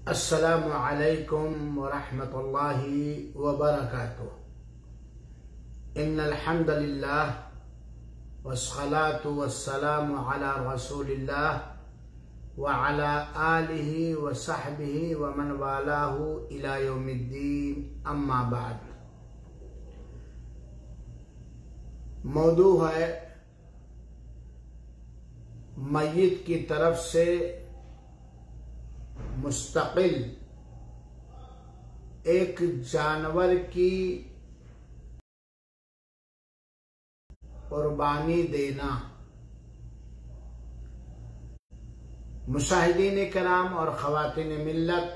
अस्सलामु अलैकुम वरहमतुल्लाहि वबरकातुह। इन्नल हम्दुलिल्लाह वस्सलातु वस्सलामु अला रसूलिल्लाह व अला आलिहि व सहबिहि व मन वालाहु इला यौमिद्दीन, अम्मा बाद। मौदू है मय्यत की तरफ से मुस्तकिल एक जानवर की कुर्बानी देना। मुशाहिदीन कराम और ख़वातीन मिल्लत,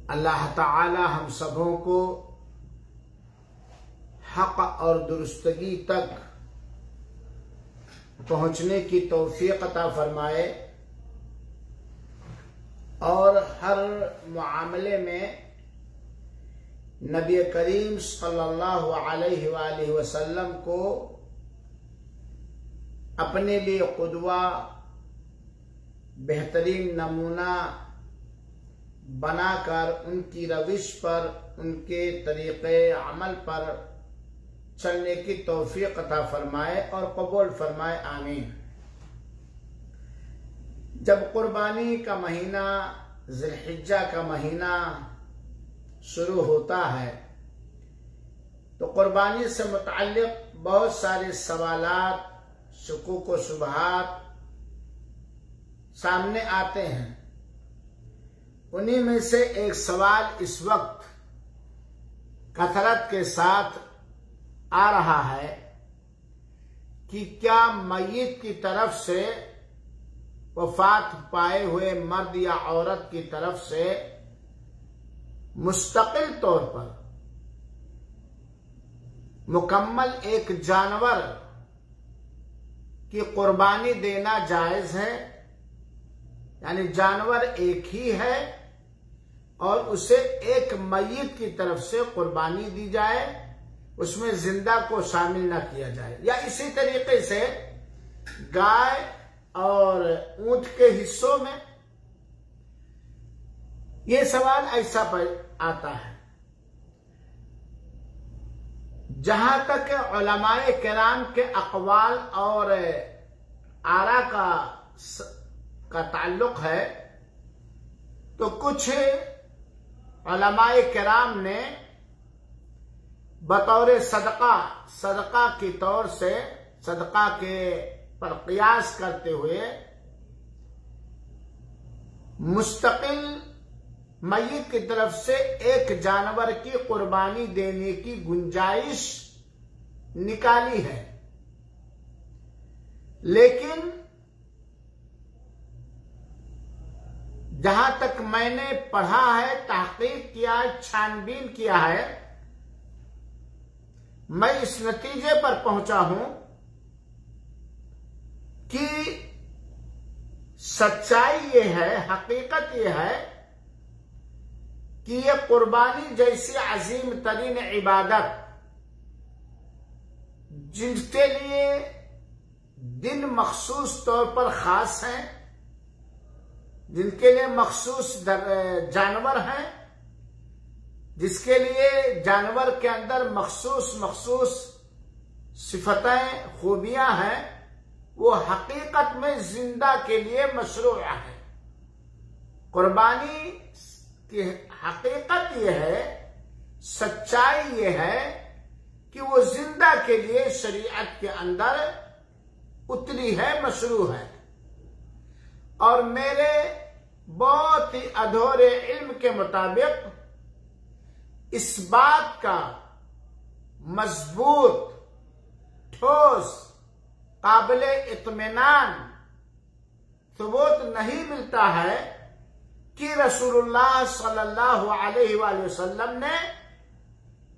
अल्लाह ताला हम सबों को हक और दुरुस्तगी तक पहुंचने की तौफीक अता फरमाए और हर मामले में नबी करीम सल्लल्लाहु अलैहि वसल्लम को अपने लिए कुदवा, बेहतरीन नमूना बनाकर उनकी रविश पर, उनके तरीक़े अमल पर चलने की तौफीक अता फरमाए और कबूल फरमाए, आमीन। जब कुर्बानी का महीना, ज़िलहिज्जा का महीना शुरू होता है तो कुर्बानी से मुतअल्लिक़ बहुत सारे सवालात, शुकूक व शुबहात सामने आते हैं। उन्हीं में से एक सवाल इस वक्त कसरत के साथ आ रहा है कि क्या मय्यत की तरफ से, वफात पाए हुए मर्द या औरत की तरफ से मुस्तकिल तौर पर मुकम्मल एक जानवर की कुर्बानी देना जायज है? यानी जानवर एक ही है और उसे एक मय्यत की तरफ से कुर्बानी दी जाए, उसमें जिंदा को शामिल न किया जाए। या इसी तरीके से गाय और ऊंट के हिस्सों में ये सवाल ऐसा आता है। जहां तक उलमाए किराम के अक़वाल और आरा का ताल्लुक है तो कुछ उलमाए किराम ने बतौर सदका की तौर से, सदका के पर क़ियास करते हुए मुस्तकिल मय्यत की तरफ से एक जानवर की कुर्बानी देने की गुंजाइश निकाली है। लेकिन जहां तक मैंने पढ़ा है, तहकीक किया, छानबीन किया है, मैं इस नतीजे पर पहुंचा हूं कि सच्चाई ये है, हकीकत ये है कि ये कुर्बानी जैसी अजीम तरीन इबादत, जिनके लिए दिन मखसूस तौर पर खास हैं, जिनके लिए मखसूस जानवर हैं, जिसके लिए जानवर के अंदर मखसूस सिफतें, खूबियां हैं, वो हकीकत में जिंदा के लिए मशरूअ है। कुर्बानी की हकीकत ये है, सच्चाई ये है कि वो जिंदा के लिए शरीयत के अंदर उतरी है, मशरू है। और मेरे बहुत ही अधूरे इल्म के मुताबिक इस बात का मजबूत, ठोस, काबिले इत्मीनान सबूत नहीं मिलता है कि रसूलुल्लाह सल्लल्लाहु अलैहि वसल्लम ने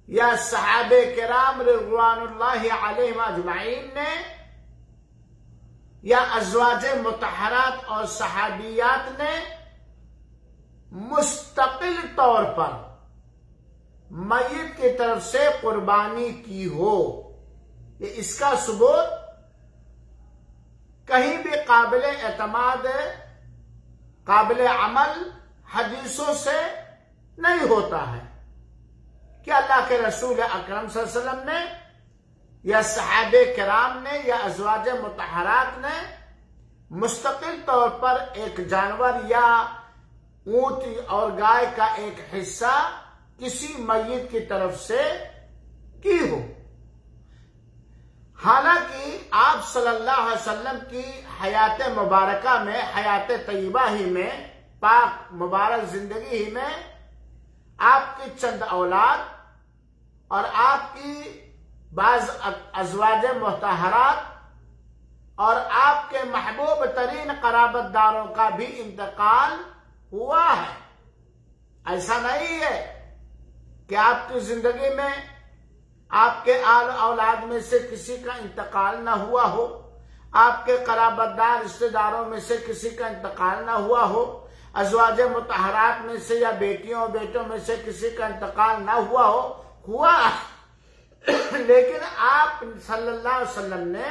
या सहाबे किराम रिज़वानुल्लाहि अलैहिम अजमाइन ने या अज़वाजे मुतहरात और सहाबियात ने मुस्तकिल तौर पर मय्यत की तरफ से कुर्बानी की हो। ये इसका सबूत कहीं भी काबिल एतमाद काबिल अमल हदीसों से नहीं होता है कि अल्लाह के रसूल अकरम सल्लल्लाहु अलैहि वसल्लम ने या सहाबे किराम ने या अज़वाज मुतहरात ने मुस्तकिल तौर पर एक जानवर या ऊंट और गाय का एक हिस्सा किसी मय्यत की तरफ से की हो। हालांकि आप सल्लल्लाहु अलैहि वसल्लम की हयात मुबारका में, हयात तय्यबा ही में, पाक मुबारक जिंदगी ही में आपकी चंद औलाद और आपकी बाज अज़वाज मुतहरात और आपके महबूब तरीन कराबतदारों का भी इंतकाल हुआ है। ऐसा नहीं है कि आपकी जिंदगी में आपके आल औलाद में से किसी का इंतकाल न हुआ हो, आपके कराबतदार रिश्तेदारों में से किसी का इंतकाल न हुआ हो, अज़वाज मुतहरात में से या बेटियों और बेटों में से किसी का इंतकाल न हुआ हो, हुआ। लेकिन आप सल्लल्लाहु अलैहि वसल्लम ने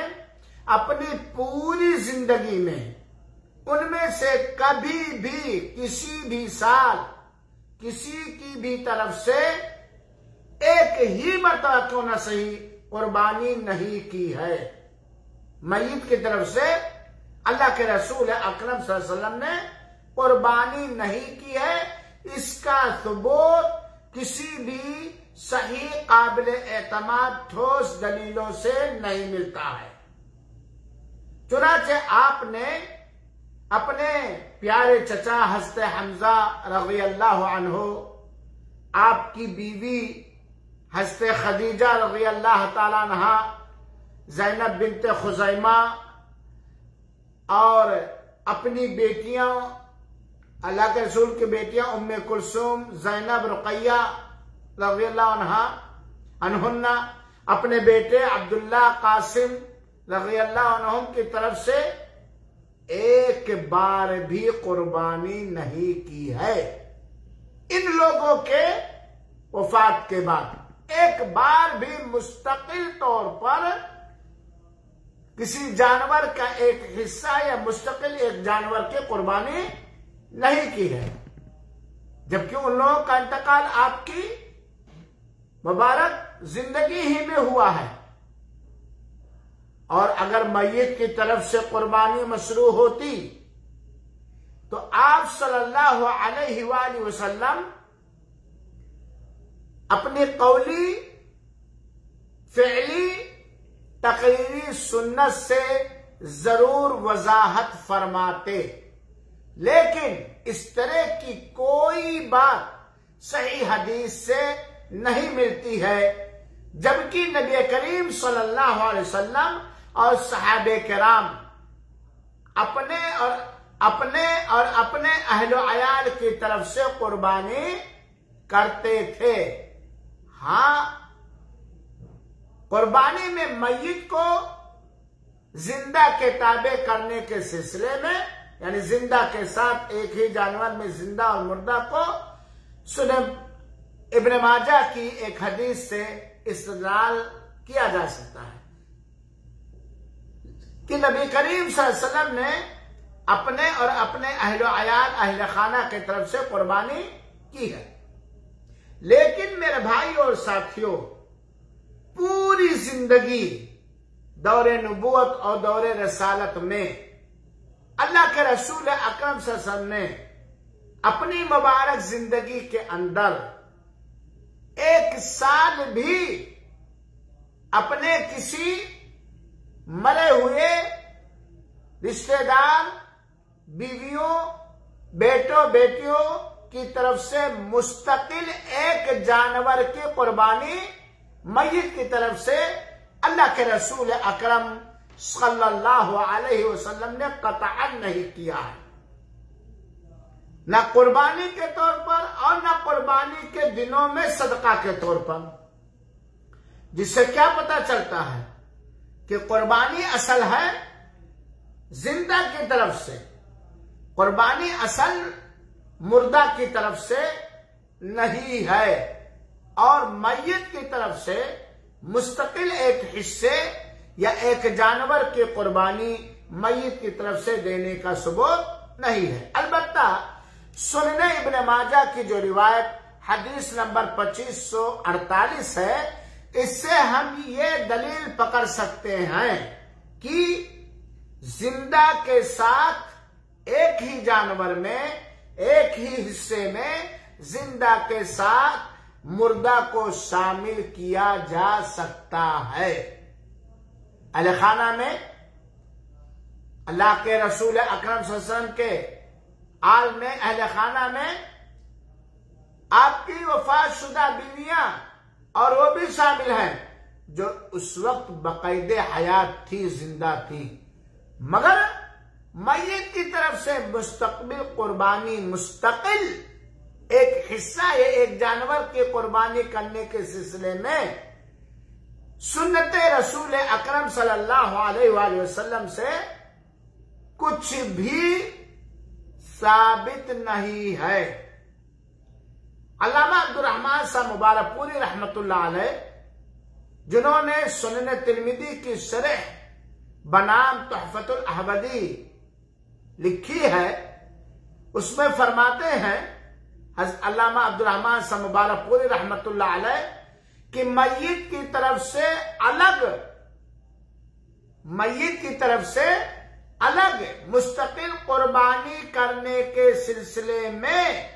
अपनी पूरी जिंदगी में उनमें से कभी भी किसी भी साल किसी की भी तरफ से एक ही मरतबा क्यों न सही कुर्बानी नहीं की है। मय्यत की तरफ से अल्लाह के रसूल अकरम सल्लल्लाहु अलैहि वसल्लम ने कुर्बानी नहीं की है। इसका सबूत किसी भी सही काबिल एतमाद ठोस दलीलों से नहीं मिलता है। चुनाचे आपने अपने प्यारे चचा हज़रत हमजा रज़ी अल्लाह अन्हु, आपकी बीवी हज़रत खदीजा रज़ी अल्लाह ताला अन्हा, ज़ैनब बिन्त खुज़ैमा और अपनी बेटियां, अल्लाह के रसूल की बेटियां उम्मे कुलसूम, ज़ैनब, रुक़ैया रज़ी अल्लाह अन्हुन्ना, अपने बेटे अब्दुल्ला, कासिम रज़ी अल्लाह अन्हुम की तरफ से एक बार भी कुर्बानी नहीं की है। इन लोगों के वफात के बाद एक बार भी मुस्तकिल तौर पर किसी जानवर का एक हिस्सा या मुस्तकिल एक जानवर की कुर्बानी नहीं की है, जबकि उन लोगों का इंतकाल आपकी मुबारक जिंदगी ही में हुआ है। और अगर मय्यत की तरफ से कुर्बानी मशरू होती तो आप सल्लल्लाहु अलैहि वसल्लम अपनी कौली, फ़िअली, तक़रीरी सुन्नत से जरूर वजाहत फरमाते, लेकिन इस तरह की कोई बात सही हदीस से नहीं मिलती है, जबकि नबी करीम सल्लल्लाहु अलैहि वसल्लम और सहाबे किराम अपने और अपने अहलो अयाल की तरफ से कुर्बानी करते थे। हाँ, कुर्बानी में मय्यत को जिंदा के ताबे करने के सिलसिले में, यानी जिंदा के साथ एक ही जानवर में जिंदा और मुर्दा को, सुनन इब्न माजा की एक हदीस से इस्तेदलाल किया जा सकता है कि नबी करीम सल्लल्लाहु अलैहि वसल्लम ने अपने और अपने अहलो अयाल, अहले खाना की तरफ से कुर्बानी की है। लेकिन मेरे भाई और साथियों, पूरी जिंदगी दौरे नबूवत और दौरे रसालत में अल्लाह के रसूल अकरम सल्लल्लाहु अलैहि वसल्लम ने अपनी मुबारक जिंदगी के अंदर एक साल भी अपने किसी मरे हुए रिश्तेदार, बीवियों, बेटों, बेटियों की तरफ से मुस्तकिल एक जानवर की कुर्बानी मय्यत की तरफ से अल्लाह के रसूल अकरम सल्लल्लाहु अलैहि वसल्लम ने कतअन नहीं किया है, न कुर्बानी के तौर पर और न कुर्बानी के दिनों में सदका के तौर पर। जिससे क्या पता चलता है कि कुर्बानी असल है जिंदा की तरफ से, कुर्बानी असल मुर्दा की तरफ से नहीं है। और मय्यत की तरफ से मुस्तकिल एक हिस्से या एक जानवर की कुर्बानी मय्यत की तरफ से देने का सबूत नहीं है। अलबत्ता सुनने इब्न माजा की जो रिवायत हदीस नंबर 2548 है, इससे हम ये दलील पकड़ सकते हैं कि जिंदा के साथ एक ही जानवर में, एक ही हिस्से में जिंदा के साथ मुर्दा को शामिल किया जा सकता है। अहले खाना में अल्लाह के रसूल अकरम सल्लल्लाहु अलैहि वसल्लम के आल में, अहले खाना में आपकी वफात शुदा बीवियां और वो भी शामिल हैं जो उस वक्त बाकायदे हयात थी, जिंदा थी, मगर मय्यत की तरफ से मुस्तकबिल कुर्बानी, मुस्तकिल एक हिस्सा या एक जानवर की कुर्बानी करने के सिलसिले में सुन्नत रसूल अकरम सल्लल्लाहु अलैहि वसल्लम से कुछ भी साबित नहीं है। अल्लामा अब्दुर्रहमान साहब मुबारकपुरी रहमतुल्लाह अलैह, जिन्होंने सुनन तिरमिजी की शरह बनाम तुहफतुल अहमदी लिखी है, उसमें फरमाते हैं अल्लामा अब्दुर्रहमान साहब मुबारकपुरी रहमतुल्लाह अलैह कि मय्यत की तरफ से अलग मुस्तकिल कुर्बानी करने के सिलसिले में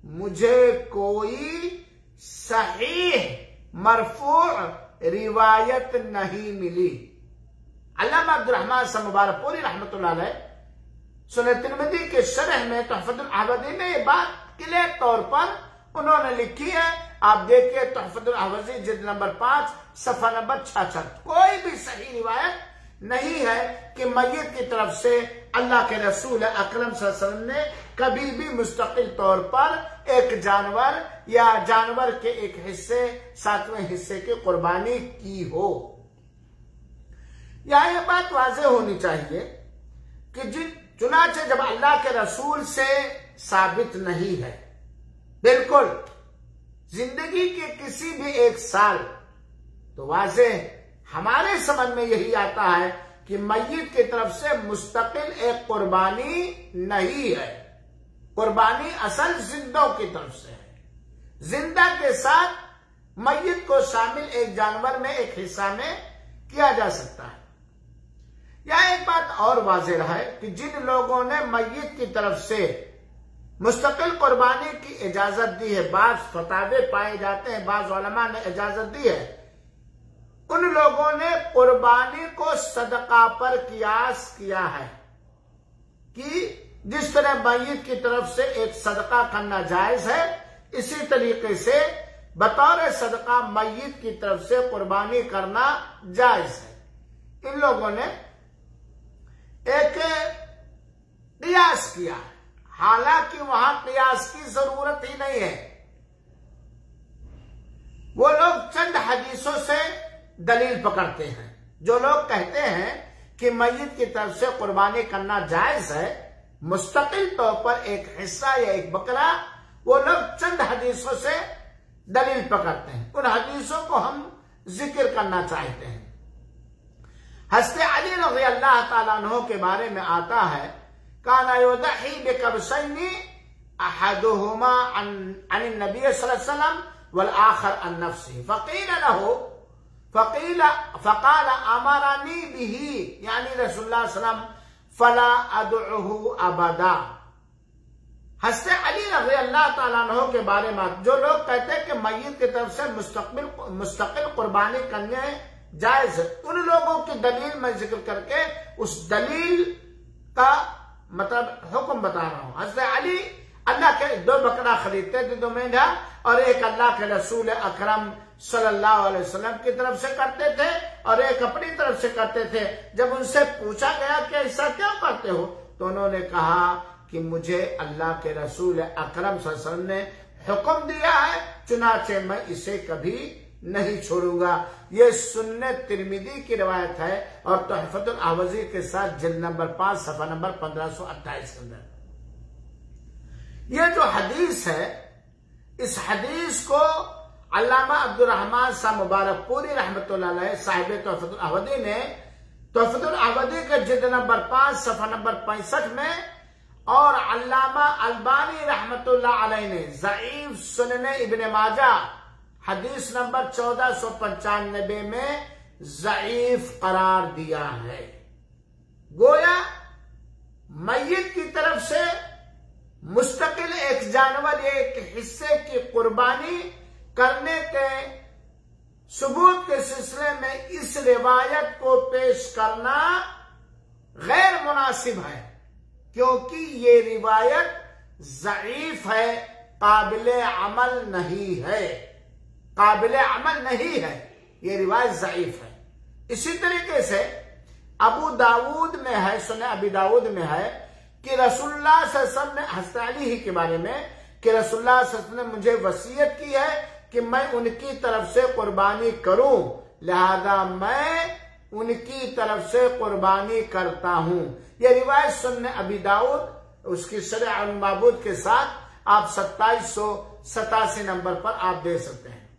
मुझे कोई सहीह मरफू रिवायत नहीं मिली। अल्लामा अब्दुर्रहमान साहब मुबारकपुरी रहमतुल्लाह अलैह सुनन तिरमिजी के शरह में तुहफतुल अहमदी में ये बात क्लियर तौर पर उन्होंने लिखी है। आप देखिए तुहफतुल अहमदी जिल्द नंबर 5 सफा नंबर 66। कोई भी सही रिवायत नहीं है कि मय्यत की तरफ से अल्लाह के रसूल अकरम सल्लल्लाहु अलैहि वसल्लम ने कभी भी मुस्तकिल तौर पर एक जानवर या जानवर के एक हिस्से, 7वें हिस्से की कुर्बानी की हो। यह बात वाज़ेह होनी चाहिए कि चुनाचे जब अल्लाह के रसूल से साबित नहीं है, बिल्कुल जिंदगी के किसी भी एक साल, तो वाज़ेह हमारे समझ में यही आता है कि मय्यत की तरफ से मुस्तकिल एक कुर्बानी नहीं है। कुर्बानी असल जिंदों की तरफ से है। जिंदा के साथ मय्यत को शामिल एक जानवर में, एक हिस्सा में किया जा सकता है। यह एक बात और वाज़ेह है कि जिन लोगों ने मय्यत की तरफ से मुस्तकिल कुर्बानी की इजाजत दी है, बाज फतावे पाए जाते हैं, बाज उलमा ने इजाजत दी है, उन लोगों ने कुर्बानी को सदका पर कियास किया है कि जिस तरह मय्यत की तरफ से एक सदका करना जायज है, इसी तरीके से बतौर सदका मय्यत की तरफ से कुर्बानी करना जायज है। इन लोगों ने एक कियास किया, हालांकि वहां कियास की जरूरत ही नहीं है। वो लोग चंद हदीसों से दलील पकड़ते हैं। जो लोग कहते हैं कि मय्यत की तरफ से कुर्बानी करना जायज है, मुस्तकिल तौर पर एक हिस्सा या एक बकरा, वो लोग चंद हदीसों से दलील पकड़ते हैं। उन हदीसों को हम जिक्र करना चाहते हैं। हज़रत अली रज़ी अल्लाह ताला अन्हु के बारे में आता है, काना युदही बिकबशैनी अहदुहुमा अन नबी सल्लल्लाहु अलैहि वसल्लम वल आखर अन नफ्सी फक़ाल अमरनी बिही यानी रसूलुल्लाह सल्लल्लाहु अलैहि वसल्लम फला अदउहु अबदा। हज़रत अली रज़ी अल्लाह ताला अन्हु के बारे में जो लोग कहते हैं कि मय्यत की तरफ से मुस्तकिल कुर्बानी करने जायज है, उन लोगों की दलील में जिक्र करके उस दलील का मतलब हुक्म बता रहा हूं। हज़रत अली अल्लाह के 2 बकरा खरीदते थे, 2 मेंढा, और एक अल्लाह के रसूल अकरम सल्लल्लाहु अलैहि वसल्लम की तरफ से करते थे और एक अपनी तरफ से करते थे। जब उनसे पूछा गया कि ऐसा क्यों करते हो, तो उन्होंने कहा कि मुझे अल्लाह के रसूल अकरम सल्लल्लाहु अलैहि वसल्लम ने हुक्म दिया है, चुनाचे मैं इसे कभी नहीं छोड़ूंगा। ये सुन्नत तिरमिजी की रिवायत है और तुहफतुल अहमदी के साथ जिल्द नंबर 5 सफा नंबर 1528 के अंदर। ये जो हदीस है, इस हदीस को अल्लामा अब्दुर्रहमान साहब मुबारकपुरी रहमतुल्लाह अलैह साहिब तुहफतुल अहमदी ने तुहफतुल अहमदी के जिल्द नंबर 5 सफा नंबर 65 में और अल्लामा अलबानी रहमतुल्लाह अलैह ने ज़ईफ सुनन इब्न माजा हदीस नंबर 1495 में ज़ईफ करार दिया है। गोया मय्यत की तरफ से मुस्तकिल एक जानवर एक हिस्से की कुर्बानी करने के सबूत के सिलसिले में इस रिवायत को पेश करना गैर मुनासिब है, क्योंकि ये रिवायत ज़ईफ है, काबिले अमल नहीं है, काबिले अमल नहीं है, ये रिवायत ज़ईफ है। इसी तरीके से अबू दाऊद में है, सुने अबी दाऊद में है कि रसूलुल्लाह सल्लल्लाहु अलैहि वसल्लम ने हज़रत अली ही के बारे में कि रसूलुल्लाह सल्लल्लाहु अलैहि वसल्लम ने मुझे वसीयत की है कि मैं उनकी तरफ से कुर्बानी करूं, लिहाजा मैं उनकी तरफ से कुर्बानी करता हूं। यह रिवायत सुन्ने अबी दाऊद उसकी शरह अल माबूद के साथ आप 2787 नंबर पर आप दे सकते हैं।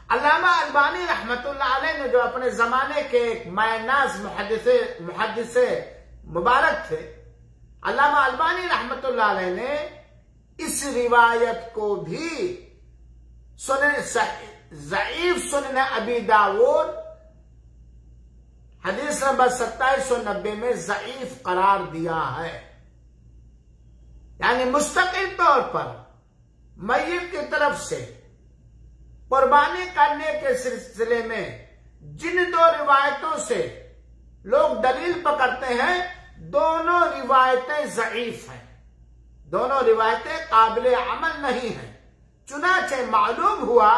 अल्लामा अलबानी रहमतुल्लाह अलैह ने जो अपने जमाने के एक मायनाज मुहद्दिसे मुबारक थे, अल्लामा अलबानी रहमतुल्लाह अलैह ने इस रिवायत को भी ज़ईफ सुनन अबी दाऊद हदीस नंबर 2790 में ज़ईफ करार दिया है। यानी मुस्तकिल तौर पर मय्यत की तरफ से कुर्बानी करने के सिलसिले में जिन दो रिवायतों से लोग दलील पकड़ते हैं, दोनों रिवायतें ज़ईफ हैं, दोनों रिवायतें काबिले अमल नहीं हैं। चुनाचे मालूम हुआ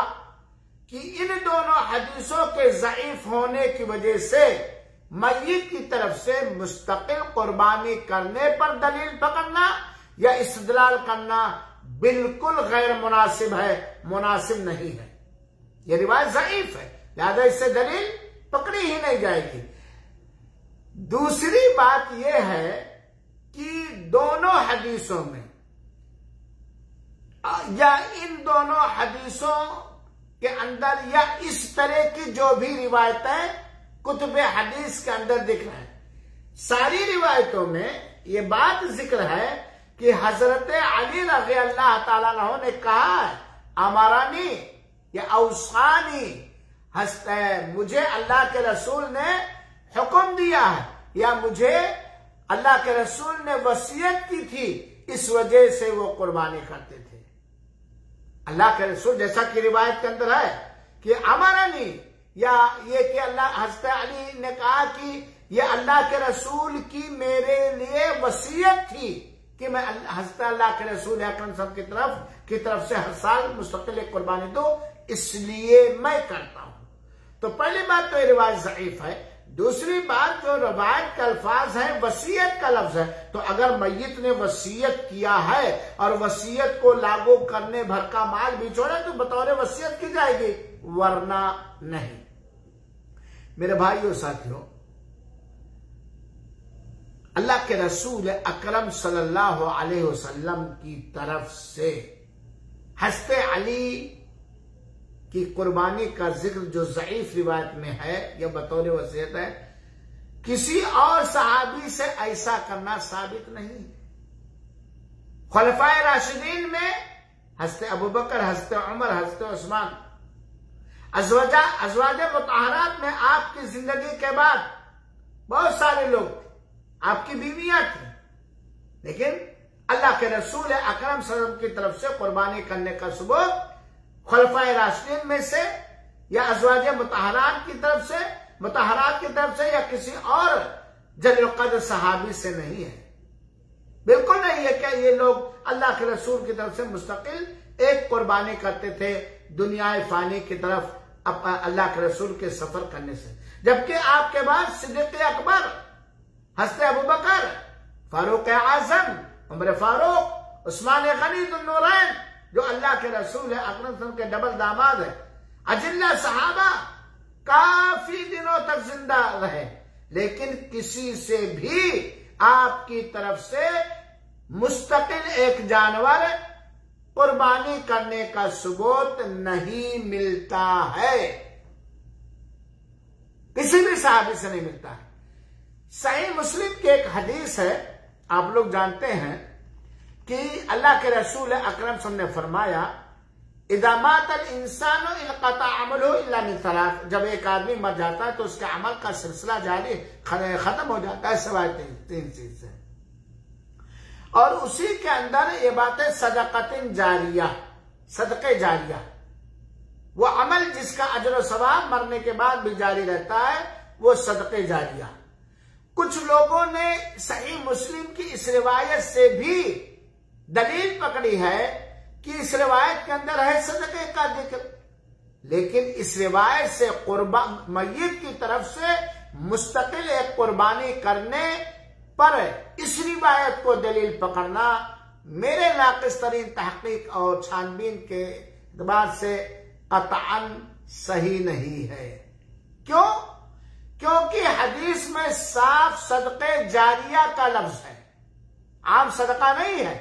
कि इन दोनों हदीसों के ज़ईफ होने की वजह से मय्यत की तरफ से मुस्तकिल कुर्बानी करने पर दलील पकड़ना या इस्तेदलाल करना बिल्कुल गैर मुनासिब है, मुनासिब नहीं है। यह रिवायत ज़ईफ है, लिहाजा इससे दलील पकड़ी ही नहीं जाएगी। दूसरी बात यह है कि दोनों हदीसों में या इन दोनों हदीसों के अंदर या इस तरह की जो भी रिवायतें कुतुबे हदीस के अंदर दिख रहे हैं, सारी रिवायतों में ये बात जिक्र है कि हजरत अली रज़ी अल्लाह ताला अन्हु ने कहा है, अमरानी या औसानी हस्ते, मुझे अल्लाह के रसूल ने हुक्म दिया है या मुझे अल्लाह के रसूल ने वसीयत की थी, इस वजह से वो कुर्बानी करते थे। अल्लाह के रसूल, जैसा कि रिवायत के अंदर है कि अमरानी, या ये कि अल्लाह हज़रत अली ने कहा कि ये अल्लाह के रसूल की मेरे लिए वसीयत थी कि मैं हज़रत अल्लाह के रसूल अकरम सल्लल्लाहु अलैहि वसल्लम की तरफ से हर साल मुस्तकिल कुर्बानी दो, इसलिए मैं करता हूं। तो पहली बात तो ये रिवायत ज़ईफ है। दूसरी बात, जो रवायत का अल्फाज है वसीयत का लफ्ज है, तो अगर मय्यत ने वसीयत किया है और वसीयत को लागू करने भर का माल भी छोड़े तो बतौर वसीयत की जाएगी, वरना नहीं। मेरे भाइयों साथियों, अल्लाह के रसूल अकरम सल्लल्लाहु अलैहि वसल्लम की तरफ से हज़रत अली की कुर्बानी का जिक्र जो ज़ईफ रिवायत में है, यह बतौर वसीयत है, किसी और सहाबी से ऐसा करना साबित नहीं। खुलफाए राशिदीन में हज़रत अबू बकर, हज़रत उमर, हज़रत उस्मान, अज़वाज मुतहरात में आपकी जिंदगी के बाद बहुत सारे लोग, आपकी बीवियां थी, लेकिन अल्लाह के रसूल अकरम सल्लल्लाहु अलैहि वसल्लम की तरफ से कुर्बानी करने का सबूत खुलफाए राशिदीन में से या अज़वाज मुतहरात की तरफ से या किसी और जलील क़द्र सहाबी से नहीं है। बिल्कुल नहीं है कि ये लोग अल्लाह के रसूल की तरफ से मुस्तकिल एक कुर्बानी करते थे दुनिया फानी की तरफ अल्लाह के रसूल के सफर करने से, जबकि आपके बाद सिद्दीक़ अकबर, हज़रत अबू बकर, फारूक आज़म, उमर फारूक, उस्मान गनी दुन्नूरैन, जो अल्लाह के रसूल है अकरम के डबल दामाद है, अजिल्ला सहाबा काफी दिनों तक जिंदा रहे, लेकिन किसी से भी आपकी तरफ से मुस्तकिल एक जानवर कुर्बानी करने का सबूत नहीं मिलता है, किसी भी सहाबी से नहीं मिलता है। सही मुस्लिम की एक हदीस है, आप लोग जानते हैं कि अल्लाह के रसूल अकरम सल्लल्लाहु अलैहि वसल्लम ने फरमाया, इज़ा मातल इंसानु इनक़ता अमलुहु इल्ला मिन सलास, जब एक आदमी मर जाता है तो उसके अमल का सिलसिला जारी खत्म हो जाता है सिवाय तीन चीज से। और उसी के अंदर ये बात है सदक़तिन जारिया, सदक़े जारिया, वो अमल जिसका अजर व सवाब मरने के बाद भी जारी रहता है, वो सदक़े जारिया। कुछ लोगों ने सही मुस्लिम की इस रिवायत से भी दलील पकड़ी है कि इस रिवायत के अंदर है सदक़े का जिक्र, लेकिन इस रिवायत से मय्यत की तरफ से मुस्तकिल एक कुर्बानी करने पर इस रिवायत को दलील पकड़ना मेरे नाक़िस तरीन तहक़ीक़ और छानबीन के एतबार से क़तअन सही नहीं है। क्यों? क्योंकि हदीस में साफ सदक़े जारिया का लफ्ज है, आम सदका नहीं है।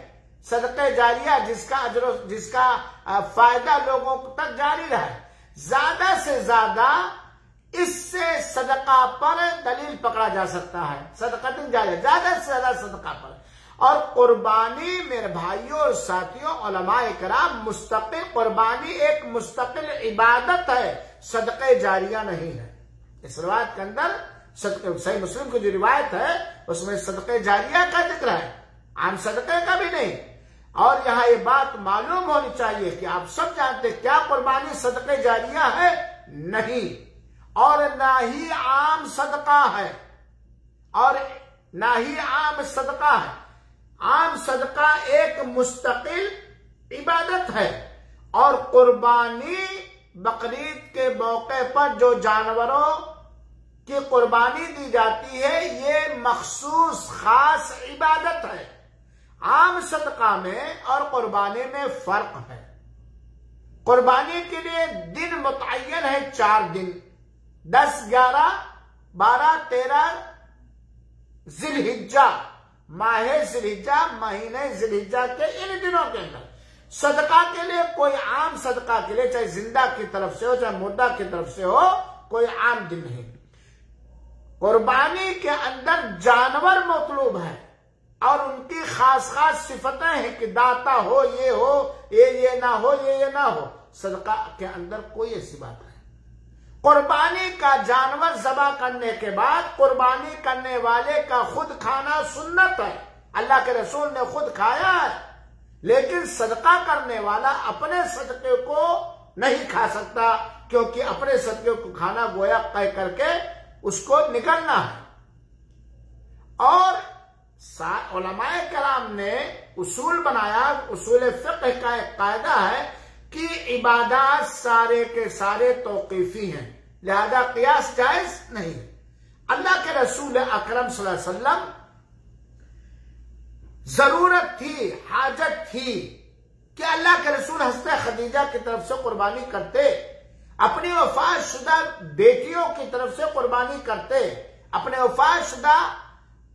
सदक़े जारिया जिसका फायदा लोगों तक जारी रहा है, ज्यादा से ज्यादा इससे सदका पर दलील पकड़ा जा सकता है, सदक़तिन जारिया, ज्यादा से ज्यादा सदका पर। और कुर्बानी मेरे भाइयों और साथियों उलमाए किराम, मुस्तकिल कुर्बानी एक मुस्तकिल इबादत है, सदक़े जारिया नहीं है। इस रिवायत के अंदर सही मुस्लिम की जो रिवायत है उसमें सदक़े जारिया का जिक्र है, आम सदक़े का भी नहीं। और यहाँ ये बात मालूम होनी चाहिए कि आप सब जानते क्या कुर्बानी सदक़े जारिया है? नहीं, और ना ही आम सदका है, और ना ही आम सदका है। आम सदका एक मुस्तकिल इबादत है, और कुर्बानी बकरीद के मौके पर जो जानवरों की कुर्बानी दी जाती है ये मखसूस खास इबादत है। आम सदका में और कुर्बानी में फर्क है। कुर्बानी के लिए दिन मुतय्यन है 4 दिन, 10, 11, 12, 13 जिलहिज्जा, माहे जिलहिज्जा, महीने जिलहिज्जा के इन दिनों के अंदर सदका के लिए कोई आम सदका के लिए, चाहे जिंदा की तरफ से हो चाहे मुर्दा की तरफ से हो, कोई आम दिन नहीं। कुर्बानी के अंदर जानवर मतलूब है और उनकी खास खास सिफतें हैं कि दाता हो, ये ना हो, ये ना हो। सदका के अंदर कोई ऐसी बात नहीं। कुर्बानी का जानवर ज़बह करने के बाद कुर्बानी करने वाले का खुद खाना सुन्नत है, अल्लाह के रसूल ने खुद खाया है, लेकिन सदका करने वाला अपने सदके को नहीं खा सकता, क्योंकि अपने सदके को खाना गोया तय करके उसको निकलना है। और उलमाए किराम ने उसूल बनाया, उसूल फ़िक़्ह का एक कायदा है कि इबादत सारे के सारे तौक़ीफ़ी हैं, लिहाजा क़ियास जायज़ नहीं है। अल्लाह के रसूल अकरम सल्लल्लाहु अलैहि वसल्लम जरूरत थी, हाजत थी कि अल्लाह के रसूल हज़रत खदीजा की तरफ से कुर्बानी करते, अपनी वफ़ातशुदा बेटियों की तरफ से कुर्बानी करते, अपने वफ़ातशुदा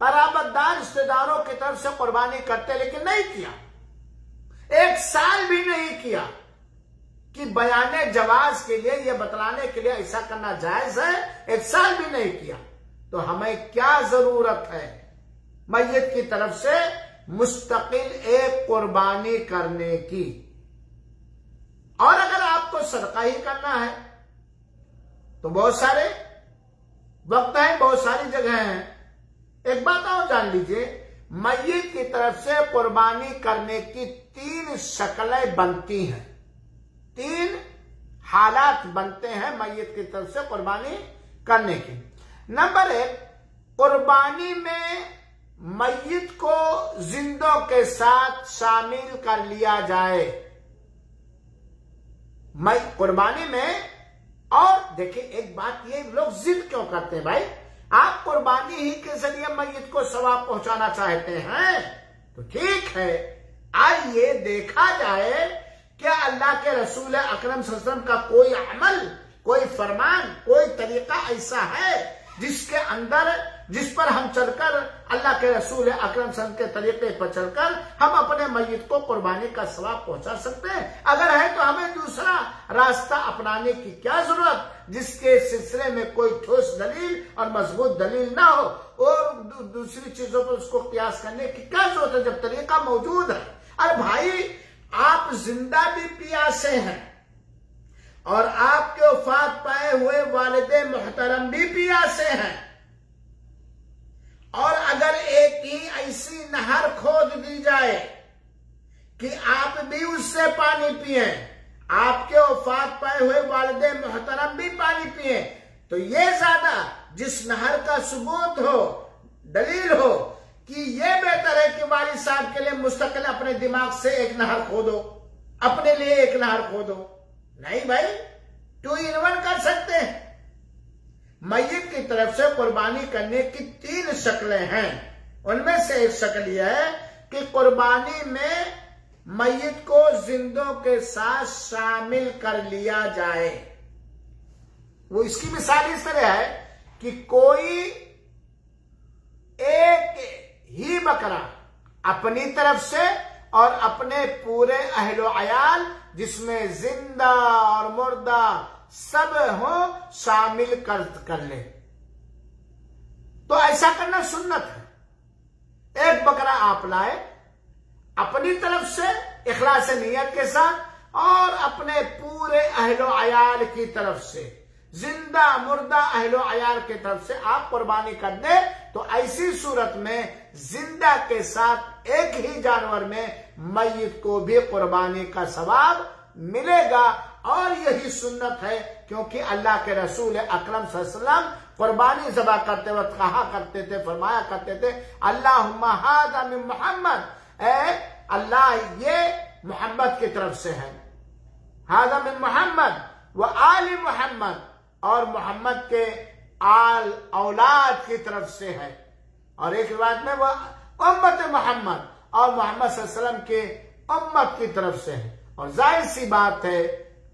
क़राबतदार रिश्तेदारों की तरफ से कुर्बानी करते, लेकिन नहीं किया। 1 साल भी नहीं किया कि बयाने जवाज के लिए, यह बतलाने के लिए ऐसा करना जायज है, 1 साल भी नहीं किया। तो हमें क्या जरूरत है मय्यत की तरफ से मुस्तकिल एक कुर्बानी करने की? और अगर आपको सदका ही करना है तो बहुत सारे वक्त हैं, बहुत सारी जगह हैं। एक बात और जान लीजिए, मय्यत की तरफ से कुर्बानी करने की 3 शक्लें बनती हैं, 3 हालात बनते हैं मय्यत की तरफ से कुर्बानी करने की। नंबर 1, कुर्बानी में मय्यत को जिंदों के साथ शामिल कर लिया जाए कुर्बानी में। और देखिए एक बात, ये लोग जिद क्यों करते हैं भाई? आप कुर्बानी ही के जरिए मय्यत को सवाब पहुंचाना चाहते हैं तो ठीक है, आइए देखा जाए क्या अल्लाह के रसूल अकरम सल्लल्लाहु अलैहि वसल्लम का कोई अमल, कोई फरमान, कोई तरीका ऐसा है जिस पर हम चलकर अल्लाह के रसूल अकरम सल्लल्लाहु अलैहि वसल्लम के तरीके पर चलकर हम अपने मय्यत को कुर्बानी का सवाब पहुंचा सकते हैं? अगर है तो हमें दूसरा रास्ता अपनाने की क्या जरूरत, जिसके सिलसिले में कोई ठोस दलील और मजबूत दलील ना हो। और दूसरी चीजों पर उसको कियास करने की क्या जरूरत है जब तरीका मौजूद है। अरे भाई, आप जिंदा भी प्यासे हैं और आपके वफात पाए हुए वालिदे मोहतरम भी प्यासे हैं, और अगर एक ही ऐसी नहर खोद दी जाए कि आप भी उससे पानी पिए, आपके वफात पाए हुए वालिदे मोहतरम भी पानी पिए, तो ये ज्यादा जिस नहर का सबूत हो, दलील हो कि ये बेहतर है कि वालिद साहब के लिए मुस्तकिल अपने दिमाग से एक नहर खोदो, अपने लिए एक नहर खोदो। नहीं भाई, 2 in 1 कर सकते हैं। मय्यत की तरफ से कुर्बानी करने की 3 शक्लें हैं। उनमें से एक शक्ल यह है कि कुर्बानी में मय्यत को जिंदों के साथ शामिल कर लिया जाए। वो इसकी मिसाल इस तरह है कि कोई एक ही बकरा अपनी तरफ से और अपने पूरे अहलो अयाल, जिसमें जिंदा और मुर्दा सब हो, शामिल कर ले, तो ऐसा करना सुन्नत है। एक बकरा आप लाए अपनी तरफ से इखलास नियत के साथ और अपने पूरे अहलो अयाल की तरफ से, जिंदा मुर्दा अहलो अयाल की तरफ से आप कुर्बानी कर दे, तो ऐसी सूरत में जिंदा के साथ एक ही जानवर में मय्यत को भी कुर्बानी का सवाब मिलेगा। और यही सुन्नत है, क्योंकि अल्लाह के रसूल अकरम सल्लल्लाहु अलैहि वसल्लम कुर्बानी ज़बह करते वक्त कहा करते थे, फरमाया करते थे, अल्लाहुम्मा हादा मिन मोहम्मद, अल्लाह ये मोहम्मद की तरफ से है, हादा मिन मोहम्मद व आली मोहम्मद, और मोहम्मद के आल औलाद की तरफ से है। और एक रिवायत में वह उम्मत मोहम्मद, और मोहम्मद सल्लल्लाहु अलैहि वसल्लम के उम्मत की तरफ से है। और जाहिर सी बात है,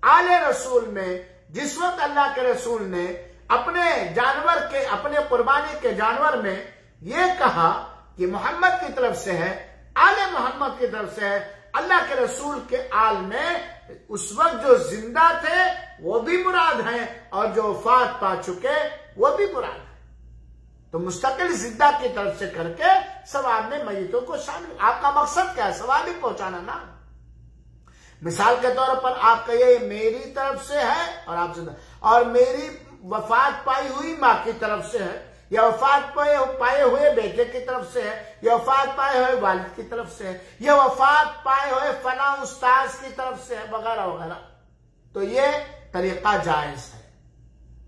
आले रसूल में जिस वक्त अल्लाह के रसूल ने अपने जानवर के, अपने कुर्बानी के जानवर में यह कहा कि मोहम्मद की तरफ से है, आले मोहम्मद की तरफ से है, अल्लाह के रसूल के आल में उस वक्त जो जिंदा थे वो भी मुराद हैं, और जो वफात पा चुके वो भी मुराद है। तो मुस्तकिल जिंदा की तरफ से करके सवाब में मय्यतों को शामिल। आपका मकसद क्या है? सवाब ही पहुंचाना ना। मिसाल के तौर पर आप कहिए मेरी तरफ से है और आप जिंदा, और मेरी वफात पाई हुई माँ की तरफ से है, या वफात पाए हुए बेटे की तरफ से है, या वफात पाए हुए वालिद की तरफ से है, या वफात पाए हुए फला उस्ताज की तरफ से है, वगैरह वगैरह। तो ये तरीका जायज है।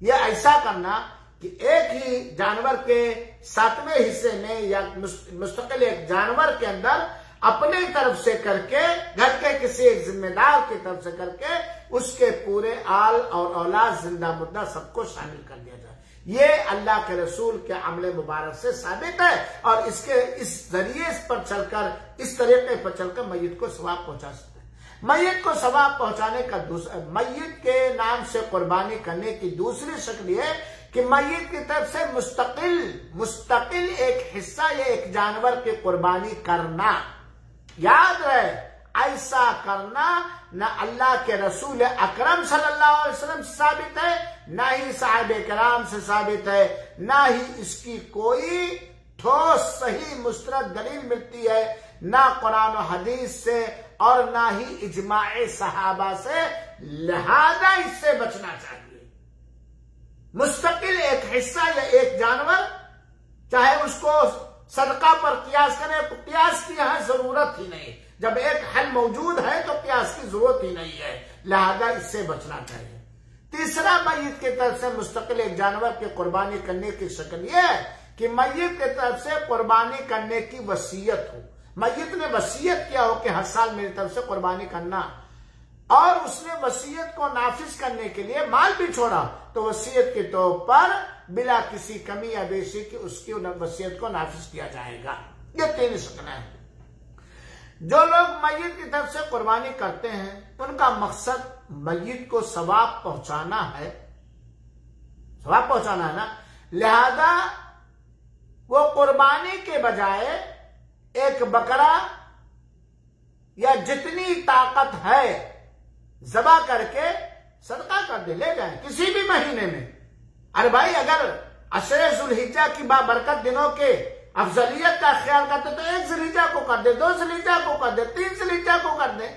ये ऐसा करना कि एक ही जानवर के 7वें हिस्से में या मुस्तकिल एक जानवर के अंदर अपने तरफ से करके, घर के किसी एक जिम्मेदार की तरफ से करके, उसके पूरे आल और औलाद, जिंदा मुर्दा सबको शामिल कर दिया जाए। ये अल्लाह के रसूल के अमले मुबारक से साबित है, और इस जरिए पर चलकर, इस तरीके पर चलकर मय्यत को सवाब पहुंचा सकते हैं। मय्यत को सवाब पहुंचाने का मय्यत के नाम से कुर्बानी करने की दूसरी शक्ल है कि मय्यत की तरफ से मुस्तकिल एक हिस्सा या एक जानवर की कुर्बानी करना। याद रहे, ऐसा करना न अल्लाह के रसूल अकरम सल्लल्लाहु अलैहि वसल्लम से साबित है, ना ही साहिबे किराम से साबित है, ना ही इसकी कोई ठोस सही मुस्तरद दलील मिलती है, ना कुरान और हदीस से और ना ही इजमाए सहाबा से। लिहाजा इससे बचना चाहिए। मुस्तकिल एक हिस्सा या एक जानवर, चाहे उसको सदका पर कियास करें तो कियास की यहां जरूरत ही नहीं। जब एक हल मौजूद है तो कियास की जरूरत ही नहीं है, लिहाजा इससे बचना चाहिए। तीसरा, मय्यत की तरफ से मुस्तकिल एक जानवर की कुर्बानी करने की शक्ल यह है कि मय्यत की तरफ से कुर्बानी करने की वसीयत हो। मय्यत ने वसीयत किया हो कि हर साल मेरी तरफ से कुर्बानी करना, और उसने वसीयत को नाफिज करने के लिए माल भी छोड़ा, तो वसीयत के तौर पर बिला किसी कमी या बेशी की उसकी वसीयत को नाफिज किया जाएगा। ये 3 शक्लें हैं। जो लोग मय्यत की तरफ से कुर्बानी करते हैं, उनका मकसद मय्यत को सवाब पहुंचाना है, सवाब पहुंचाना है ना। लिहाजा वो कुर्बानी के बजाय एक बकरा या जितनी ताकत है ज़बह करके सदका कर दे, ले जाए किसी भी महीने में। अरे भाई, अगर अशरे जुल्हिज्जा की बाबरकत दिनों के अफजलियत का ख्याल करते तो 1 जिल्हिज्जा को कर दे, 2 जिल्हिज्जा को कर दे, 3 जिल्हिज्जा को कर दे,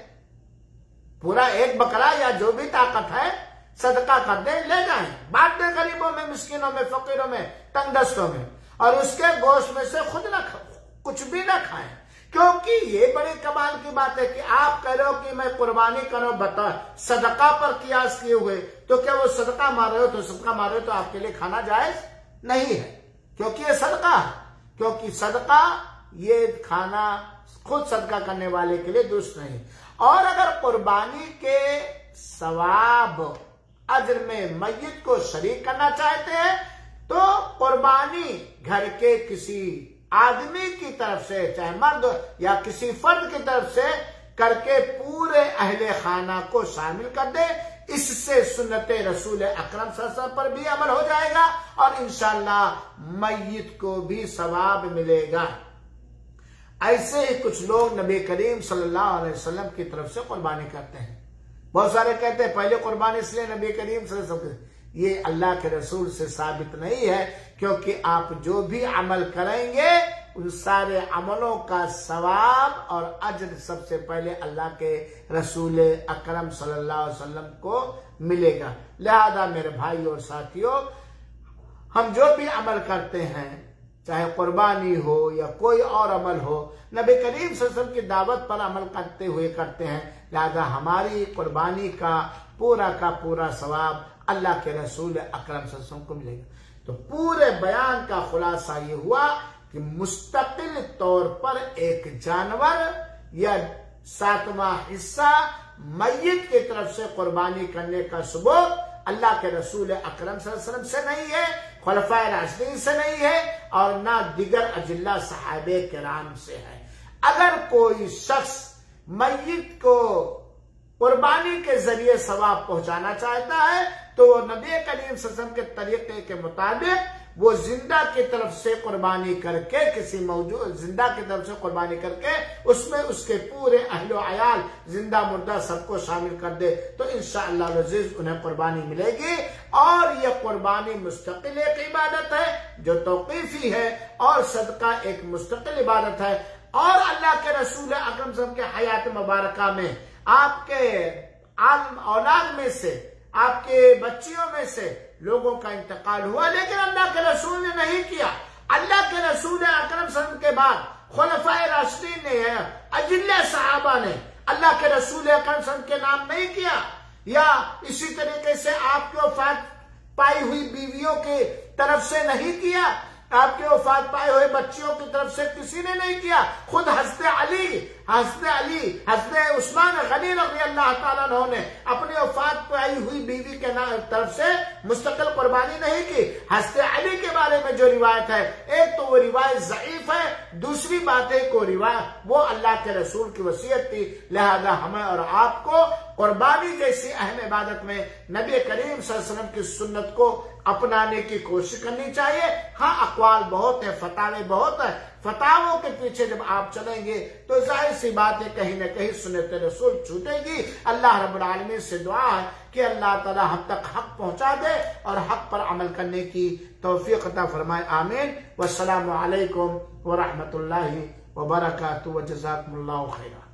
पूरा 1 बकरा या जो भी ताकत है सदका कर दे, ले जाएं, बांट दे गरीबों में, मिस्किनों में, फकीरों में, तंगदस्तों में, और उसके गोश्त में से खुद ना कुछ भी ना खाएं। क्योंकि ये बड़ी कमाल की बात है कि आप कह रहे हो कि मैं कुर्बानी करो बता सदका पर कियास किए हुए, तो क्या वो सदका मार रहे हो, तो सदका मार रहे हो तो आपके लिए खाना जायज नहीं है, क्योंकि ये सदका है, क्योंकि सदका ये खाना खुद सदका करने वाले के लिए दुरुस्त नहीं। और अगर कुर्बानी के सवाब अज्र में मय्यत को शरीक करना चाहते हैं तो कुर्बानी घर के किसी आदमी की तरफ से, चाहे मर्द या किसी फर्द की तरफ से करके पूरे अहले खाना को शामिल कर दे। इससे सुन्नत रसूल अकरम सल्लल्लाहु अलैहि वसल्लम पर भी अमल हो जाएगा और इंशाअल्लाह मय्यत को भी सवाब मिलेगा। ऐसे ही कुछ लोग नबी करीम सल्लल्लाहु अलैहि वसल्लम की तरफ से कुर्बानी करते हैं। बहुत सारे कहते हैं पहले कुर्बानी इसलिए नबी करीम सल्लल्लाहु अलैहि वसल्लम, ये अल्लाह के रसूल से साबित नहीं है, क्योंकि आप जो भी अमल करेंगे उन सारे अमलों का सवाब और अज्र सबसे पहले अल्लाह के रसूल अकरम सल्लल्लाहु अलैहि वसल्लम को मिलेगा। लिहाजा मेरे भाई और साथियों, हम जो भी अमल करते हैं, चाहे कुर्बानी हो या कोई और अमल हो, नबी करीम सल्लल्लाहु अलैहि वसल्लम की दावत पर अमल करते हुए करते हैं। लिहाजा हमारी कुर्बानी का पूरा सवाब अल्लाह के रसूल अकरम सल्लल्लाहु अलैहि वसल्लम को मिलेगा। तो पूरे बयान का खुलासा ये हुआ कि मुस्तकिल तौर पर एक जानवर या 7वां हिस्सा मय्यत की तरफ से कुर्बानी करने का सबूत अल्लाह के रसूल अकरम सल्लल्लाहु अलैहि वसल्लम से नहीं है, खुलफाए राशिदीन से नहीं है और ना दिगर अजिल्ला सहाबे किराम से है। अगर कोई शख्स मय्यत को कुर्बानी के जरिए सवाब पहुंचाना चाहता है तो नबी करीम सल्लल्लाहु अलैहि वसल्लम के तरीके के मुताबिक वो जिंदा की तरफ से कुर्बानी करके, किसी मौजूद जिंदा की तरफ से कुर्बानी करके उसमें उसके पूरे अहलो अयाल जिंदा मुर्दा सबको शामिल कर दे तो इंशाअल्लाह अज़ीज उन्हें कुर्बानी मिलेगी। और यह कुर्बानी मुस्तकिल एक इबादत है जो तौक़ीफी है और सदका एक मुस्तकिल इबादत है। और अल्लाह के रसूल अकरम सल्लल्लाहु अलैहि वसल्लम के हयात मुबारका में आपके औलाद में से, आपके बच्चियों में से लोगों का इंतकाल हुआ, लेकिन अल्लाह के रसूल ने नहीं किया। अल्लाह के रसूल अकरम सल्लल्लाहु अलैहि वसल्लम के बाद खुलफाए राशिदीन ने, अजिल्ला सहाबा ने अल्लाह के रसूल अकरम सल्लल्लाहु अलैहि वसल्लम के नाम नहीं किया, या इसी तरीके से आपकी वफात पाई हुई बीवियों की तरफ से नहीं किया, आपके वफात पाए हुए बच्चियों की तरफ से किसी ने नहीं किया। खुद हज़रत अली, हज़रत उस्मान गनी रज़ी अल्लाह ताला अन्हु ने अपनी वफात पाई हुई बीवी के तरफ से मुस्तकिल कुर्बानी नहीं की। हज़रत अली के बारे में जो रिवायत है, एक तो वो रिवायत ज़ईफ है, दूसरी बात है को रिवायत वो अल्लाह के रसूल की वसीयत थी। लिहाजा हमें और आपको कुर्बानी जैसी अहम इबादत में नबी करीम सल्लल्लाहु अलैहि वसल्लम की सुन्नत को अपनाने की कोशिश करनी चाहिए। हाँ, अक़वाल बहुत है, फतावे बहुत है, फतावों के पीछे जब आप चलेंगे तो जाहिर सी बात है कहीं न कहीं सुन्नत रसूल छूटेगी। अल्लाह रब्बुल आलमीन से दुआ है कि अल्लाह ताला हम तक हक पहुंचा दे और हक पर अमल करने की तौफीक अता फरमाए। आमीन। वस्सलामु अलैकुम व रहमतुल्लाहि व बरकातुहू व जज़ाकुमुल्लाहु खैरा।